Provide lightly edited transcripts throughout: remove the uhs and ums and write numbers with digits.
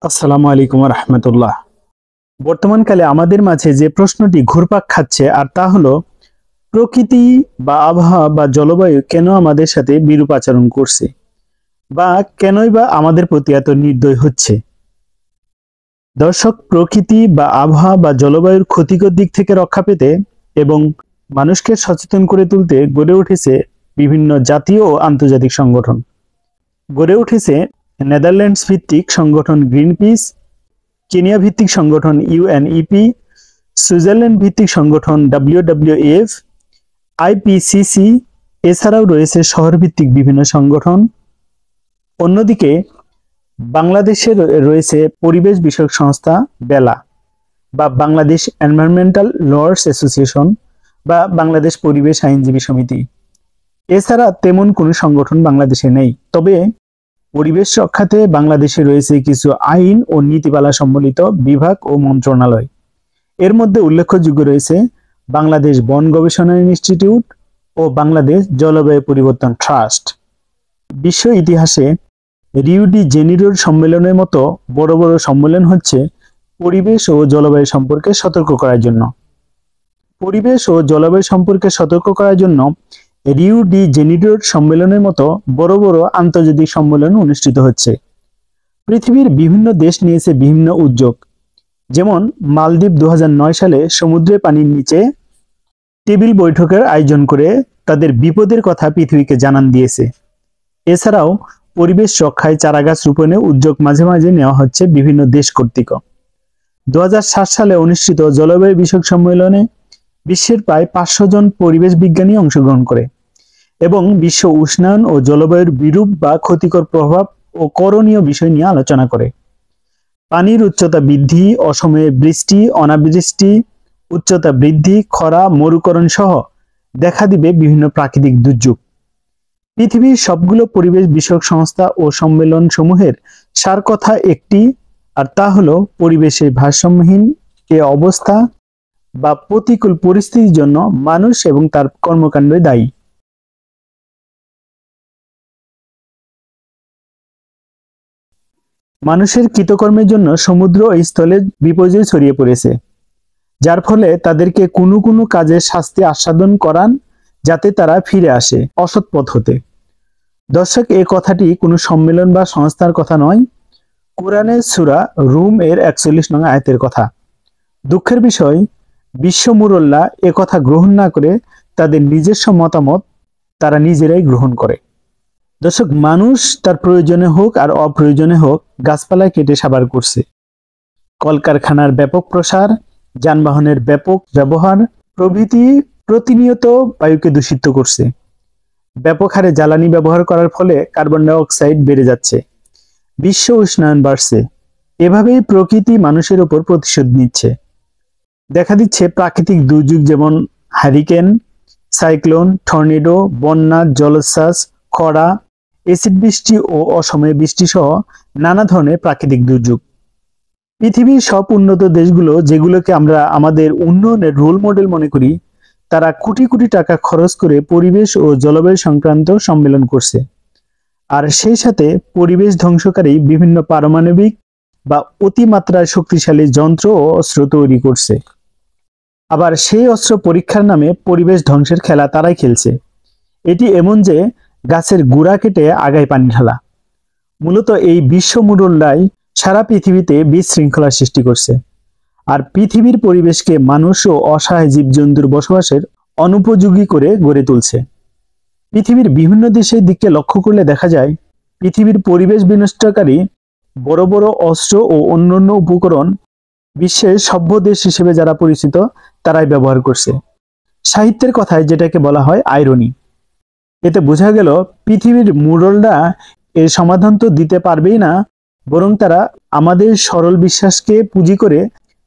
আসসালামু আলাইকুম ওয়া রাহমাতুল্লাহ। বর্তমানকালে আমাদের মাঝে যে প্রশ্নটি ঘুরপাক খাচ্ছে আর তা হলো প্রকৃতি বা আবহাওয়া বা জলবায়ু কেন আমাদের সাথে বিরূপ আচরণ করছে বা কেনই বা আমাদের প্রতি এত নির্দয় হচ্ছে। দর্শক, প্রকৃতি বা আবহাওয়া বা জলবায়ুর ক্ষতিকর দিক থেকে রক্ষা পেতে এবং মানুষকে সচেতন করে তুলতে গড়ে উঠেছে বিভিন্ন জাতীয় ও আন্তর্জাতিক সংগঠন। গড়ে উঠেছে নেদারল্যান্ডস ভিত্তিক সংগঠন গ্রিনপিস, কেনিয়া ভিত্তিক সংগঠন ইউএনইপি, সুইজারল্যান্ড ভিত্তিক সংগঠন ডব্লিউডব্লিউএফ, আইপিসিসি, এছাড়াও রয়েছে শহর ভিত্তিক বিভিন্ন সংগঠন। অন্যদিকে বাংলাদেশে রয়েছে পরিবেশ বিষয়ক সংস্থা বেলা বা বাংলাদেশ এনভায়রনমেন্টাল লয়ার্স অ্যাসোসিয়েশন বা বাংলাদেশ পরিবেশ আইনজীবী সমিতি। এছাড়া তেমন কোনো সংগঠন বাংলাদেশে নেই, তবে পরিবেশ রক্ষাতে বাংলাদেশে রয়েছে কিছু আইন ও নীতিমালা সম্বলিত বিভাগ ও মন্ত্রণালয়। এর মধ্যে উল্লেখযোগ্য রয়েছে বাংলাদেশ বন গবেষণা ইনস্টিটিউট ও বাংলাদেশ জলবায়ু পরিবর্তন ট্রাস্ট। বিশ্ব ইতিহাসে রিও ডি জেনিরোর সম্মেলনের মতো বড় বড় সম্মেলন হচ্ছে পরিবেশ ও জলবায়ু সম্পর্কে সতর্ক করার জন্য। পরিবেশ ও জলবায়ু সম্পর্কে সতর্ক করার জন্য রিও ডি জেনিরোর সম্মেলনের মতো বড় বড় আন্তর্জাতিক সম্মেলন অনুষ্ঠিত হচ্ছে। পৃথিবীর বিভিন্ন দেশ নিয়েছে বিভিন্ন উদ্যোগ, যেমন মালদ্বীপ 2009 সালে সমুদ্রের পানির নিচে টেবিল বৈঠকের আয়োজন করে তাদের বিপদের কথা পৃথিবীকে জানান দিয়েছে। এছাড়াও পরিবেশ রক্ষায় চারাগাছ রোপণে উদ্যোগ মাঝে মাঝে নেওয়া হচ্ছে বিভিন্ন দেশ কর্তৃক। 2007 সালে অনুষ্ঠিত জলবায়ু বিষয়ক সম্মেলনে বিশ্বের প্রায় 500 জন পরিবেশ বিজ্ঞানী অংশগ্রহণ করে এবং বিশ্ব উষ্ণায়ন ও জলবায়ুর বিরূপ বা ক্ষতিকর প্রভাব ও করণীয় বিষয় নিয়ে আলোচনা করে। পানির উচ্চতা বৃদ্ধি, অসময়ে বৃষ্টি, অনাবৃষ্টি, উচ্চতা বৃদ্ধি, খরা, মরুকরণ সহ দেখা দিবে বিভিন্ন প্রাকৃতিক দুর্যোগ। পৃথিবীর সবগুলো পরিবেশ বিষয়ক সংস্থা ও সম্মেলন সমূহের সার কথা একটি, আর তা হলো পরিবেশের ভারসাম্যহীন এ অবস্থা বা প্রতিকূল পরিস্থিতির জন্য মানুষ এবং তার কর্মকাণ্ডই দায়ী। মানুষের কৃতকর্মের জন্য সমুদ্র ও স্থলে বিপর্যয় ছড়িয়ে পড়েছে, যার ফলে তাদেরকে কোনো কোনো কাজে শাস্তি আস্বাদন করান যাতে তারা ফিরে আসে অসৎ পথ হতে। দর্শক, এই কথাটি কোনো সম্মেলন বা সংস্থার কথা নয়, কোরআনের সূরা রুম এর 41 নং আয়াতের কথা। দুঃখের বিষয়, বিশ্ব মুরল্লা এ কথা গ্রহণ না করে তাদের নিজস্ব মতামত তারা নিজেরাই গ্রহণ করে। দর্শক, মানুষ তার প্রয়োজনে হোক আর অপ্রয়োজনে হোক গাছপালা কেটে সাবার করছে। কলকারখানার ব্যাপক প্রসার, যানবাহনের ব্যাপক ব্যবহার প্রভৃতি প্রতিনিয়ত বায়ুকে দূষিত করছে। ব্যাপক হারে জ্বালানি ব্যবহার করার ফলে কার্বন ডাই অক্সাইড বেড়ে যাচ্ছে, বিশ্ব উষ্ণায়ন বাড়ছে। এভাবেই প্রকৃতি মানুষের উপর প্রতিশোধ নিচ্ছে। দেখা দিচ্ছে প্রাকৃতিক দুর্যোগ যেমন হারিকেন, সাইক্লোন, টর্নেডো, বন্যা, জলোচ্ছ্বাস, খরা, এসিড বৃষ্টি ও অসময়ে বৃষ্টি সহ নানা ধরনের প্রাকৃতিক দুর্যোগ। পৃথিবীর সব উন্নত দেশগুলো, যেগুলোকে আমরা আমাদের উন্নয়নের রোল মডেল মনে করি, তারা কোটি কোটি টাকা খরচ করে পরিবেশ ও জলবায়ু সংক্রান্ত সম্মেলন করছে, আর সেই সাথে পরিবেশ ধ্বংসকারী বিভিন্ন পারমাণবিক বা অতিমাত্রায় শক্তিশালী যন্ত্র ও অস্ত্র তৈরি করছে। আবার সেই অস্ত্র পরীক্ষার নামে পরিবেশ ধ্বংসের খেলা তারাই খেলছে। এটি এমন যে গাছের গুড়া কেটে আগায় পানি ঢালা। মূলত এই বিশ্ব মুরল্লাই সারা পৃথিবীতে বিশৃঙ্খলা সৃষ্টি করছে, আর পৃথিবীর পরিবেশকে মানুষ ও অসহায় জীবজন্তুর বসবাসের অনুপযোগী করে গড়ে তুলছে। পৃথিবীর বিভিন্ন দেশের দিকে লক্ষ্য করলে দেখা যায় পৃথিবীর পরিবেশ বিনষ্টকারী বড় বড় অস্ত্র ও অন্যান্য উপকরণ বিশ্বের সভ্য দেশ হিসেবে যারা পরিচিত তারাই ব্যবহার করছে। সাহিত্যের কথায় যেটাকে বলা হয় আইরনি। এতে বোঝা গেল পৃথিবীর মুরলরা এর সমাধান তো দিতে পারবেই না, বরং তারা আমাদের সরল বিশ্বাসকে পুঁজি করে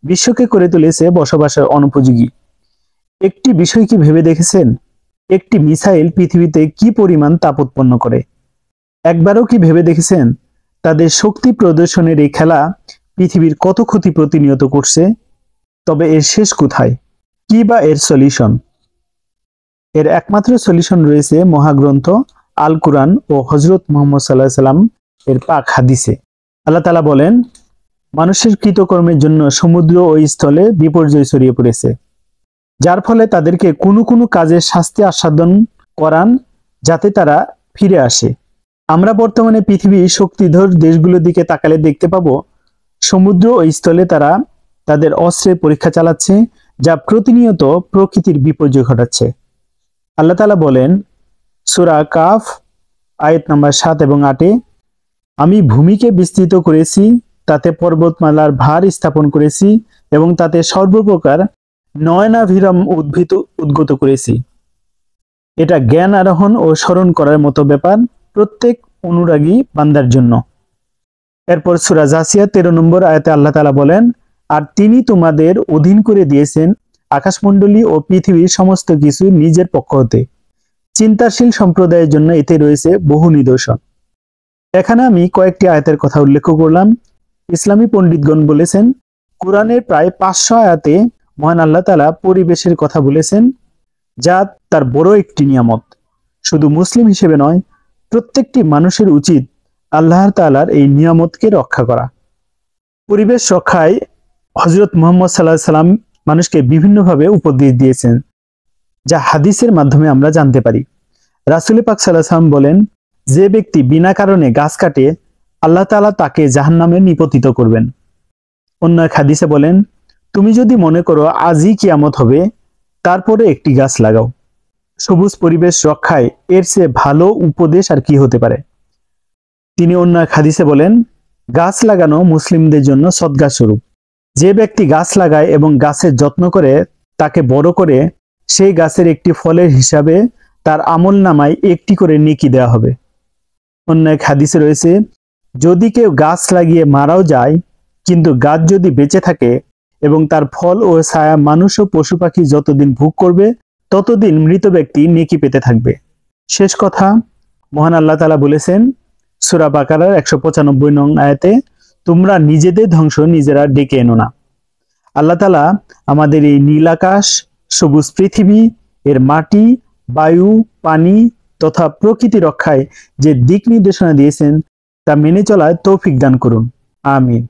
বিশ্বকে করে তুলেছে বসবাসের অনুপযোগী। একটি বিষয় কি ভেবে দেখেছেন, একটি মিসাইল পৃথিবীতে কি পরিমাণ তাপ উৎপন্ন করে? একবারও কি ভেবে দেখেছেন তাদের শক্তি প্রদর্শনের এই খেলা পৃথিবীর কত ক্ষতি প্রতিনিয়ত করছে? তবে এর শেষ কোথায়? কি বা এর সলিউশন? এর একমাত্র সলিউশন রয়েছে মহাগ্রন্থ আল কুরআন ও হযরত মুহাম্মদ সাল্লাল্লাহু আলাইহি সাল্লাম এর পাক হাদিসে। আল্লাহ তাআলা বলেন, মানুষের কৃতকর্মের জন্য সমুদ্র ও স্থলে বিপর্যয় ছড়িয়ে পড়েছে, যার ফলে তাদেরকে কোনো কোনো কাজের শাস্তি আস্বাদন করান যাতে তারা ফিরে আসে। আমরা বর্তমানে পৃথিবীর শক্তিধর দেশগুলোর দিকে তাকালে দেখতে পাবো সমুদ্র ও স্থলে তারা তাদের অস্ত্রের পরীক্ষা চালাচ্ছে, যা প্রতিনিয়ত প্রকৃতির বিপর্যয় ঘটাচ্ছে। আল্লাহ তাআলা বলেন সূরা কাফ আয়াত নম্বর 7 এবং 8, আমি ভূমিকে বিস্তৃত করেছি, তাতে পর্বতমালার ভার স্থাপন করেছি এবং তাতে সর্বপ্রকার নয়নাভিরাম উদ্ভিদ উদ্গত করেছি। এটা জ্ঞান আরোহণ ও স্মরণ করার মতো ব্যাপার প্রত্যেক অনুরাগী বান্দার জন্য। এরপর সূরা জাসিয়া 13 নম্বর আয়াতে আল্লাহ তাআলা বলেন, আর তিনি তোমাদের অধীন করে দিয়েছেন আকাশমণ্ডলী ও পৃথিবীর সমস্ত কিছু নিজের পক্ষ হতে। চিন্তাশীল সম্প্রদায়ের জন্য এতে রয়েছে বহু নিদর্শন। এখানে আমি কয়েকটি আয়াতের কথা উল্লেখ করলাম। ইসলামী পণ্ডিতগণ বলেছেন কোরআনের প্রায় 500 আয়াতে মহান আল্লাহ তাআলা পরিবেশের কথা বলেছেন, যা তার বড় একটি নিয়ামত। শুধু মুসলিম হিসেবে নয়, প্রত্যেকটি মানুষের উচিত আল্লাহ তাআলার এই নিয়ামতকে রক্ষা করা। পরিবেশ রক্ষায় হযরত মুহাম্মদ সাল্লাল্লাহু আলাইহি সাল্লাম মানুষকে বিভিন্নভাবে উপদেশ দিয়েছেন, যা হাদিসের মাধ্যমে আমরা জানতে পারি। রাসূল পাক সাল্লাল্লাহু আলাইহি সাল্লাম বলেন, যে ব্যক্তি বিনা কারণে গাছ কাটে আল্লাহ তাআলা তাকে জাহান্নামে নিপতিত করবেন। অন্য এক হাদিসে বলেন, তুমি যদি মনে করো আজই কিয়ামত হবে, তারপরে একটি গাছ লাগাও। সবুজ পরিবেশ রক্ষায় এর চেয়ে ভালো উপদেশ আর কি হতে পারে। তিনি অন্য এক হাদিসে বলেন, গাছ লাগানো মুসলিমদের জন্য সদকা স্বরূপ। যে ব্যক্তি গাছ লাগায় এবং গাছের যত্ন করে তাকে বড় করে, সেই গাছের একটি ফলের হিসাবে তার আমলনামায় একটি করে নেকি দেওয়া হবে। অন্য এক হাদিসে রয়েছে, যদি কেউ গাছ লাগিয়ে মারাও যায়, কিন্তু গাছ যদি বেঁচে থাকে এবং তার ফল ও ছায়া মানুষ ও পশু পাখি যতদিন ভোগ করবে, ততদিন মৃত ব্যক্তি নেকি পেতে থাকবে। শেষ কথা, মহান আল্লাহ তাআলা বলেছেন সূরা বাকারার 195 নং আয়াতে, তোমরা নিজেদের ধ্বংস নিজেরা ডেকে এনো না। আল্লাহ তাআলা আমাদের এই নীল আকাশ, সবুজ পৃথিবী, এর মাটি, বায়ু, পানি তথা প্রকৃতি রক্ষায় যে দিক নির্দেশনা দিয়েছেন তা মেনে চলার তৌফিক দান করুন। আমিন।